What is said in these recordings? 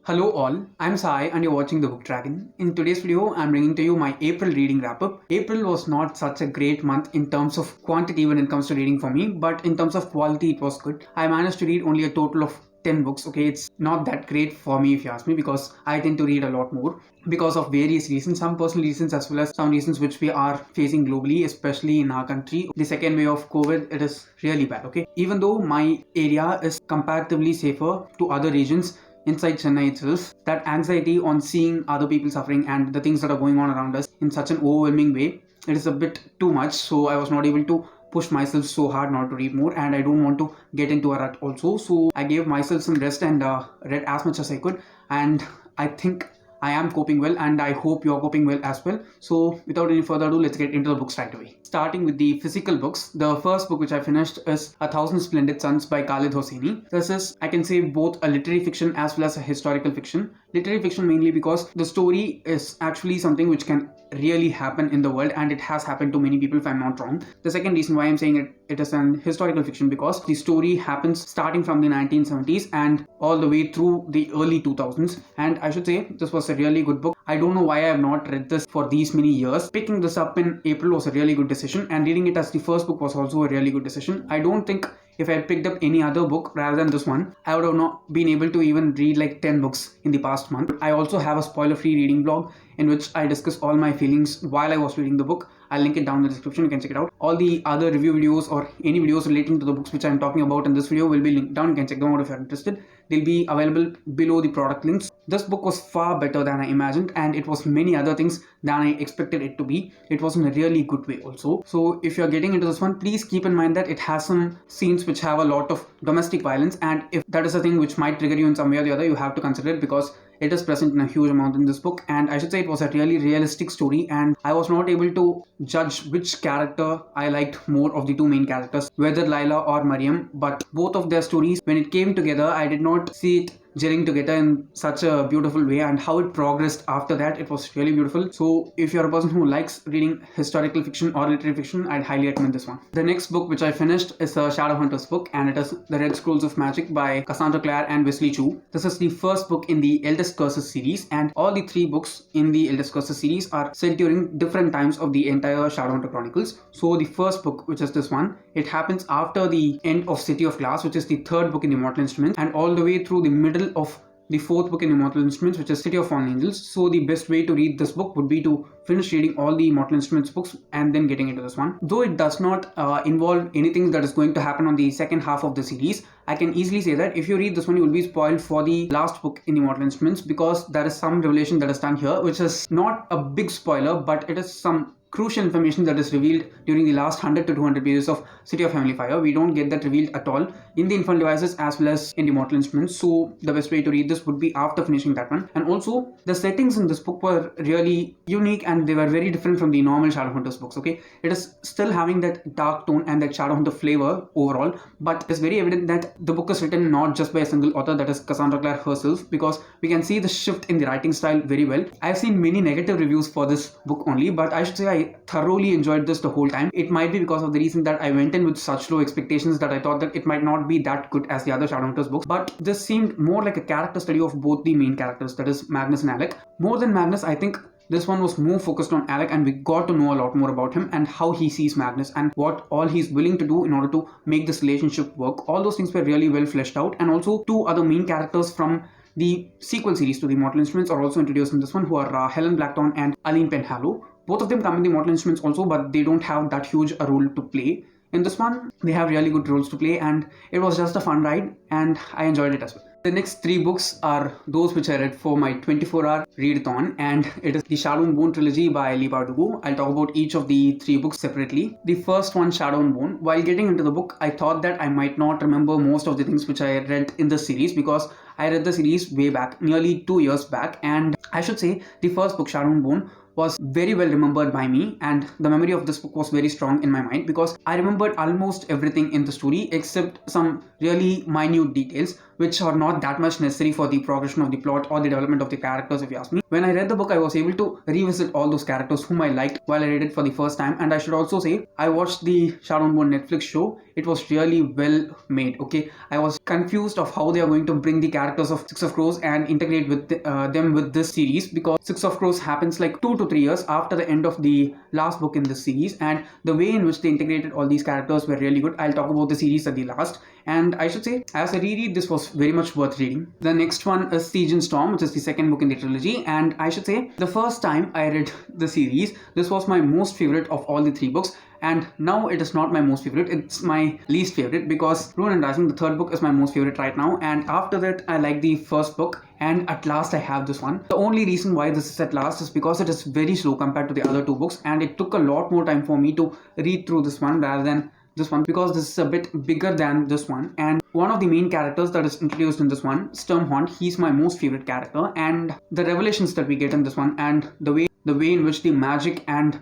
Hello all, I'm Sai and you're watching The Book Dragon. In today's video, I'm bringing to you my April reading wrap up. April was not such a great month in terms of quantity when it comes to reading for me, but in terms of quality, it was good. I managed to read only a total of 10 books. Okay, it's not that great for me if you ask me, because I tend to read a lot more because of various reasons, some personal reasons as well as some reasons which we are facing globally, especially in our country. The second wave of COVID, it is really bad. Okay, even though my area is comparatively safer to other regions inside Chennai itself, that anxiety on seeing other people suffering and the things that are going on around us in such an overwhelming way, it is a bit too much. So I was not able to push myself so hard not to read more, and I don't want to get into a rut also. So I gave myself some rest and read as much as I could, and I think I am coping well, and I hope you're coping well as well. So without any further ado, let's get into the books right away. Starting with the physical books, the first book which I finished is A Thousand Splendid Suns by Khaled Hosseini. This is, I can say, both a literary fiction as well as a historical fiction. Literary fiction mainly because the story is actually something which can really happen in the world, and it has happened to many people if I'm not wrong. The second reason why I'm saying it is an historical fiction because the story happens starting from the 1970s and all the way through the early 2000s, and I should say this was a really good book. I don't know why I have not read this for these many years. Picking this up in April was a really good decision, and reading it as the first book was also a really good decision. I don't think if I had picked up any other book rather than this one, I would have not been able to even read like 10 books in the past month. I also have a spoiler-free reading blog in which I discuss all my feelings while I was reading the book. I'll link it down in the description, you can check it out. All the other review videos or any videos relating to the books which I'm talking about in this video will be linked down, you can check them out if you're interested. They'll be available below the product links. This book was far better than I imagined, and it was many other things than I expected it to be. It was in a really good way also. So if you're getting into this one, please keep in mind that it has some scenes which have a lot of domestic violence, and if that is a thing which might trigger you in some way or the other, you have to consider it because it is present in a huge amount in this book. And I should say it was a really realistic story, and I was not able to judge which character I liked more of the two main characters, whether Laila or Mariam, but both of their stories, when it came together, I did not see it gelling together in such a beautiful way, and how it progressed after that, it was really beautiful. So if you're a person who likes reading historical fiction or literary fiction, I'd highly recommend this one. The next book which I finished is a Shadowhunters book, and it is The Red Scrolls of Magic by Cassandra Clare and Wesley Chu. This is the first book in the Eldest Curses series, and all the three books in the Eldest Curses series are set during different times of the entire Shadowhunter Chronicles. So the first book, which is this one, it happens after the end of City of Glass, which is the third book in the Immortal Instruments, and all the way through the middle of the fourth book in Immortal Instruments, which is City of Fallen Angels. So the best way to read this book would be to finish reading all the Immortal Instruments books and then getting into this one. Though it does not involve anything that is going to happen on the second half of the series, I can easily say that if you read this one, you will be spoiled for the last book in Immortal Instruments, because there is some revelation that is done here, which is not a big spoiler, but it is some crucial information that is revealed during the last 100 to 200 pages of City of Heavenly Fire. We don't get that revealed at all in the Infernal Devices as well as in the Immortal Instruments. So the best way to read this would be after finishing that one. And also the settings in this book were really unique, and they were very different from the normal Shadowhunters books. Okay, it is still having that dark tone and that Shadowhunter flavor overall, but it's very evident that the book is written not just by a single author, that is Cassandra Clare herself, because we can see the shift in the writing style very well. I've seen many negative reviews for this book only, but I should say I thoroughly enjoyed this the whole time. It might be because of the reason that I went in with such low expectations that I thought that it might not be that good as the other Shadowhunters books, but this seemed more like a character study of both the main characters, that is Magnus and Alec. More than Magnus, I think this one was more focused on Alec, and we got to know a lot more about him and how he sees Magnus and what all he's willing to do in order to make this relationship work. All those things were really well fleshed out, and also two other main characters from the sequel series to the Immortal Instruments are also introduced in this one, who are Helen Blackthorn and Aline Penhallow. Both of them come in the Immortal Instruments also, but they don't have that huge a role to play. In this one, they have really good roles to play, and it was just a fun ride, and I enjoyed it as well. The next three books are those which I read for my 24-hour readathon, and it is the Shadow and Bone trilogy by Leigh Bardugo. I'll talk about each of the three books separately. The first one, Shadow and Bone. While getting into the book, I thought that I might not remember most of the things which I read in the series, because I read the series way back, nearly 2 years back, and I should say the first book, Shadow and Bone, was very well remembered by me, and the memory of this book was very strong in my mind because I remembered almost everything in the story except some really minute details. which are not that much necessary for the progression of the plot or the development of the characters, if you ask me. When I read the book, I was able to revisit all those characters whom I liked while I read it for the first time. And I should also say, I watched the Shadow and Bone Netflix show. It was really well made. Okay, I was confused of how they are going to bring the characters of Six of Crows and integrate with them with this series, because Six of Crows happens like 2 to 3 years after the end of the last book in this series, and the way in which they integrated all these characters were really good. I'll talk about the series at the last. And I should say, as a reread, this was very much worth reading. The next one is Siege and Storm, which is the second book in the trilogy. And I should say, the first time I read the series, this was my most favorite of all the 3 books. And now it is not my most favorite, it's my least favorite, because Ruin and Rising, the third book, is my most favorite right now. And after that, I like the first book. And at last I have this one. The only reason why this is at last is because it is very slow compared to the other 2 books. And it took a lot more time for me to read through this one rather than this one, because this is a bit bigger than this one. And one of the main characters that is introduced in this one, Sturmhorn, he's my most favorite character. And the revelations that we get in this one, and the way in which the magic and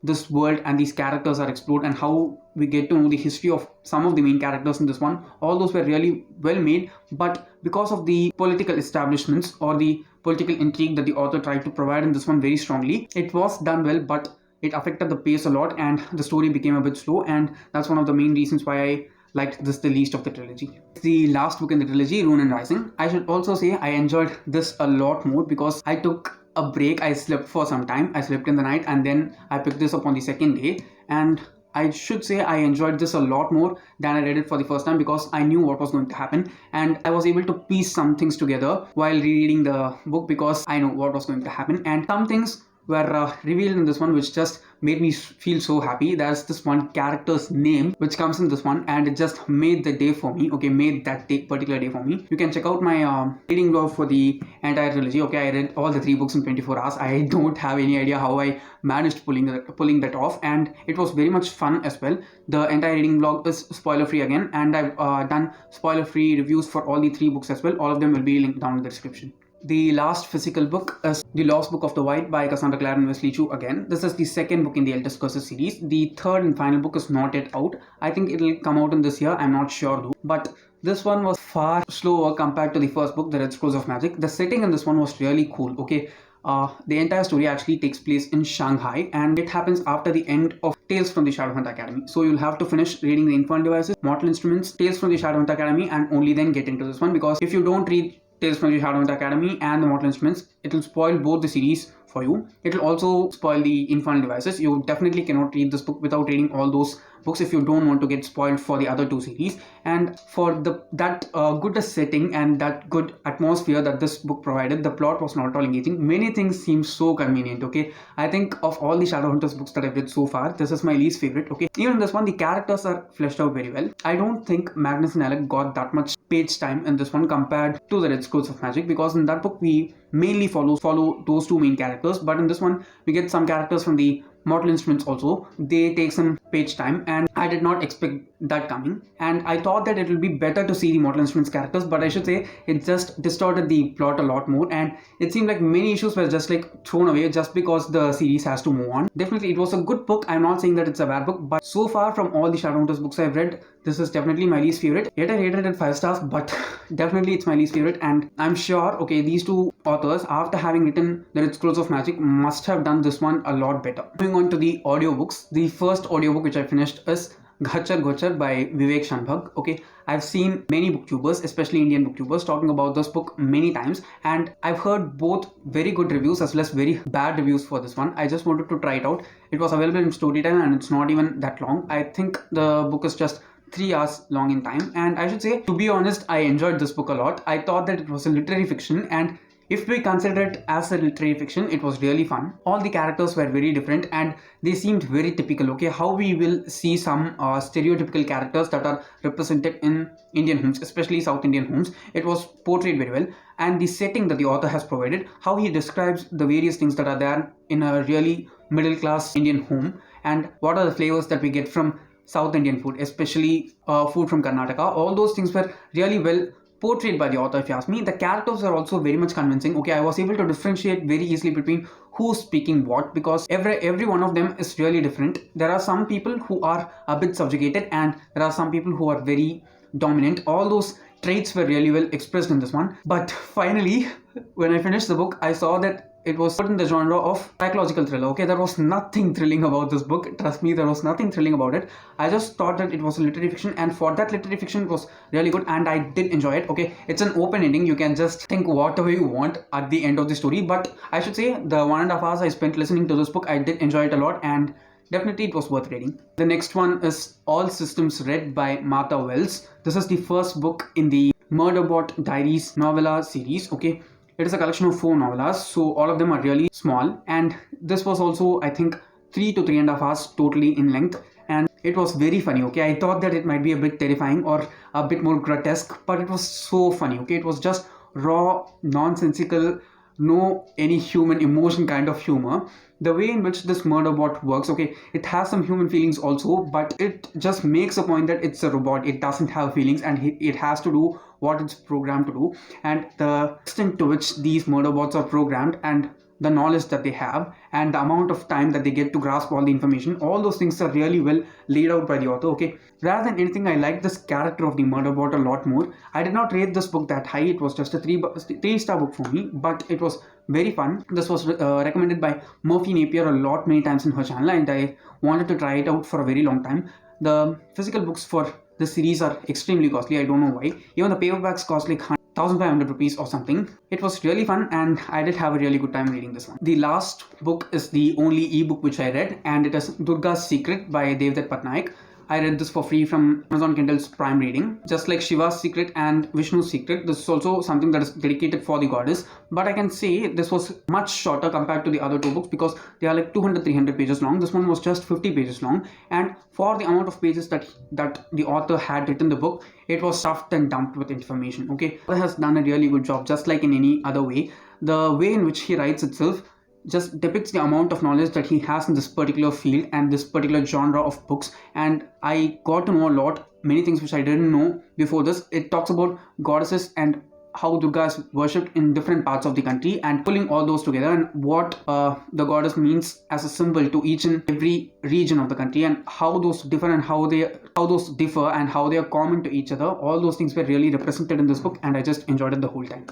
this world and these characters are explored, and how we get to know the history of some of the main characters in this one, all those were really well made. But because of the political establishments or the political intrigue that the author tried to provide in this one very strongly, it was done well, but it affected the pace a lot and the story became a bit slow, and that's one of the main reasons why I liked this the least of the trilogy. The last book in the trilogy, Ruin and Rising. I should also say I enjoyed this a lot more because I took a break. I slept for some time. I slept in the night and then I picked this up on the second day, and I should say I enjoyed this a lot more than I read it for the first time, because I knew what was going to happen and I was able to piece some things together while rereading the book, because I know what was going to happen, and some things were revealed in this one which just made me feel so happy. There's this one character's name which comes in this one, and it just made the day for me. Okay, made that particular day for me. You can check out my reading blog for the entire trilogy. Okay, I read all the 3 books in 24 hours. I don't have any idea how I managed pulling that off, and it was very much fun as well. The entire reading blog is spoiler free again, and I've done spoiler free reviews for all the 3 books as well. All of them will be linked down in the description. The last physical book is The Lost Book of the White by Cassandra Clare and Wesley Chu again. This is the second book in the Eldest Curses series. The third and final book is not yet out. I think it'll come out in this year. I'm not sure though. But this one was far slower compared to the first book, The Red Scrolls of Magic. The setting in this one was really cool. Okay, the entire story actually takes place in Shanghai, and it happens after the end of Tales from the Shadowhunt Academy. So you'll have to finish reading the Infernal Devices, Mortal Instruments, Tales from the Shadowhunt Academy, and only then get into this one, because if you don't read Tales from the Shadowhunt Academy and the Mortal Instruments, it will spoil both the series for you. It will also spoil the Infernal Devices. You definitely cannot read this book without reading all those books if you don't want to get spoiled for the other 2 series. And for that good setting and that good atmosphere that this book provided, the plot was not at all engaging. Many things seem so convenient. Okay, I think of all the Shadowhunters books that I've read so far, this is my least favorite. Okay, even in this one, the characters are fleshed out very well. I don't think Magnus and Alec got that much page time in this one compared to the Red Scrolls of Magic, because in that book we mainly follow those 2 main characters, but in this one we get some characters from the Mortal Instruments also. They take some page time, and I did not expect that coming, and I thought that it will be better to see the Mortal Instruments characters, but I should say it just distorted the plot a lot more, and it seemed like many issues were just like thrown away just because the series has to move on. Definitely it was a good book. I'm not saying that it's a bad book, but so far from all the Shadowhunters books I've read, this is definitely my least favorite. Yet I rated it 5 stars, but definitely it's my least favorite, and I'm sure, okay, these 2 authors, after having written The Red Scrolls of Magic, must have done this one a lot better. Moving on to the audiobooks. The first audiobook which I finished is Ghachar Ghochar by Vivek Shanbhag. Okay, I've seen many booktubers, especially Indian booktubers, talking about this book many times, and I've heard both very good reviews as well as very bad reviews for this one. I just wanted to try it out. It was available in Storytime and it's not even that long. I think the book is just 3 hours long in time, and I should say, to be honest, I enjoyed this book a lot. I thought that it was a literary fiction, and if we consider it as a literary fiction, it was really fun. All the characters were very different and they seemed very typical. Okay, how we will see some stereotypical characters that are represented in Indian homes, especially South Indian homes. It was portrayed very well, and the setting that the author has provided, how he describes the various things that are there in a really middle class Indian home, and what are the flavors that we get from South Indian food, especially food from Karnataka. All those things were really well portrayed by the author, if you ask me. The characters are also very much convincing. Okay, I was able to differentiate very easily between who's speaking what, because every one of them is really different. There are some people who are a bit subjugated, and there are some people who are very dominant. All those traits were really well expressed in this one. But finally, when I finished the book, I saw that it was put in the genre of psychological thriller. Okay, there was nothing thrilling about this book. Trust me, there was nothing thrilling about it. I just thought that it was a literary fiction, and for that literary fiction, it was really good, and I did enjoy it. Okay, it's an open ending. You can just think whatever you want at the end of the story. But I should say, the 1.5 hours I spent listening to this book, I did enjoy it a lot, and definitely it was worth reading. The next one is All Systems Red by Martha Wells. This is the first book in the Murderbot Diaries novella series. Okay, it is a collection of 4 novellas, so all of them are really small, and this was also, I think, 3 to 3.5 hours totally in length, and it was very funny. Okay, I thought that it might be a bit terrifying or a bit more grotesque, but it was so funny. Okay, it was just raw, nonsensical, no any human emotion kind of humor. The way in which this murder bot works, okay, it has some human feelings also, but it just makes a point that it's a robot, it doesn't have feelings, and it has to do what it's programmed to do. And the extent to which these murder bots are programmed, and the knowledge that they have, and the amount of time that they get to grasp all the information, all those things are really well laid out by the author. Okay, rather than anything, I like this character of the murder bot a lot more. I did not rate this book that high. It was just a 3-star book for me, but it was very fun. This was recommended by Murphy Napier many times in her channel, and I wanted to try it out for a very long time. The physical books for this series are extremely costly. I don't know why. Even the paperbacks cost like 1,500 rupees or something. It was really fun, and I did have a really good time reading this one. The last book is the only ebook which I read, and it is Durga's Secret by Devdutt Pattanaik. I read this for free from Amazon Kindle's Prime Reading. Just like Shiva's Secret and Vishnu's Secret, this is also something that is dedicated for the goddess. But I can say this was much shorter compared to the other 2 books, because they are like 200-300 pages long. This one was just 50 pages long, and for the amount of pages that the author had written the book, it was stuffed and dumped with information. Okay, he has done a really good job, just like in any other way. The way in which he writes itself just depicts the amount of knowledge that he has in this particular field and this particular genre of books, and I got to know many things which I didn't know before this. It talks about goddesses and how Durga is worshipped in different parts of the country, and pulling all those together, and what the goddess means as a symbol to each and every region of the country, and how those differ and how they are common to each other. All those things were really represented in this book, and I just enjoyed it the whole time.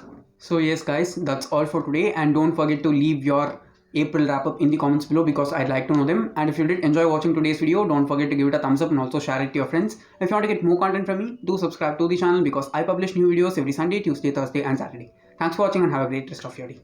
So yes guys, that's all for today, and don't forget to leave your April wrap up in the comments below, because I'd like to know them. And if you did enjoy watching today's video, don't forget to give it a thumbs up and also share it to your friends. If you want to get more content from me, do subscribe to the channel, because I publish new videos every Sunday, Tuesday, Thursday and Saturday. Thanks for watching, and have a great rest of your day.